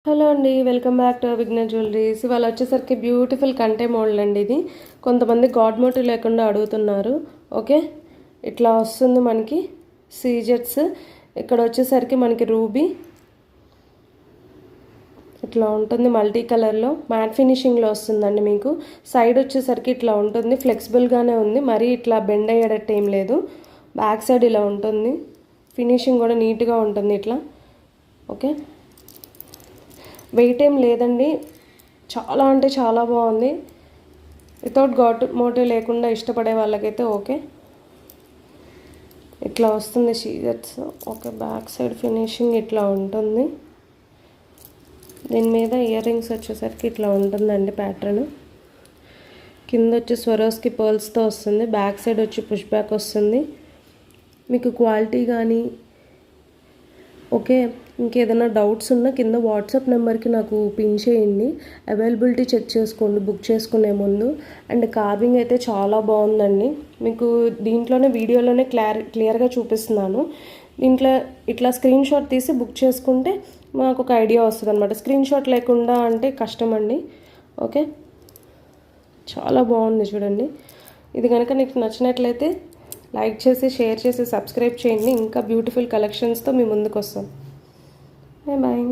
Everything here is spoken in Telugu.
హలో అండి, వెల్కమ్ బ్యాక్ టు విఘ్న జ్యువెలరీస్. ఇవాళ వచ్చేసరికి బ్యూటిఫుల్ కంటే మోడల్ అండి. ఇది కొంతమంది గాడ్ మోటివ్ లేకుండా అడుగుతున్నారు. ఓకే, ఇట్లా వస్తుంది మనకి సీజెట్స్. ఇక్కడ వచ్చేసరికి మనకి రూబీ ఇట్లా ఉంటుంది, మల్టీ కలర్లో మ్యాట్ ఫినిషింగ్లో వస్తుందండి. మీకు సైడ్ వచ్చేసరికి ఇట్లా ఉంటుంది, ఫ్లెక్సిబుల్గానే ఉంది, మరీ ఇట్లా బెండ్ అయ్యేటట్టు ఏం లేదు. బ్యాక్ సైడ్ ఇలా ఉంటుంది, ఫినిషింగ్ కూడా నీట్గా ఉంటుంది ఇట్లా. ఓకే, వెయిట్ ఏం లేదండి, చాలా అంటే చాలా బాగుంది. వితౌట్ గాడ్ మోటివ్ లేకుండా ఇష్టపడే వాళ్ళకైతే ఓకే. ఇట్లా వస్తుంది సీజెట్స్. ఓకే, బ్యాక్ సైడ్ ఫినిషింగ్ ఇట్లా ఉంటుంది. దీని మీద ఇయర్ రింగ్స్ వచ్చేసరికి ఇట్లా ఉంటుందండి ప్యాటర్న్. కింద వచ్చి స్వరోస్కి పర్ల్స్తో వస్తుంది, బ్యాక్ సైడ్ వచ్చి పుష్ బ్యాక్ వస్తుంది. మీకు క్వాలిటీ కానీ ఓకే, ఇంకేదైనా డౌట్స్ ఉన్నా కింద వాట్సాప్ నెంబర్కి నాకు పిన్ చేయండి. అవైలబిలిటీ చెక్ చేసుకోండి బుక్ చేసుకునే ముందు. అండ్ కార్వింగ్ అయితే చాలా బాగుందండి. మీకు దీంట్లోనే వీడియోలోనే క్లియర్గా చూపిస్తున్నాను. దీంట్లో ఇట్లా స్క్రీన్ షాట్ తీసి బుక్ చేసుకుంటే మాకు ఒక ఐడియా వస్తుంది అనమాట. స్క్రీన్ షాట్ లేకుండా అంటే కష్టం అండి. ఓకే, చాలా బాగుంది చూడండి. ఇది కనుక నీకు నచ్చినట్లయితే లైక్ చేసి, షేర్ చేసి, సబ్స్క్రైబ్ చేయండి. ఇంకా బ్యూటిఫుల్ కలెక్షన్స్తో మీ ముందుకు వస్తాం. Bye bye.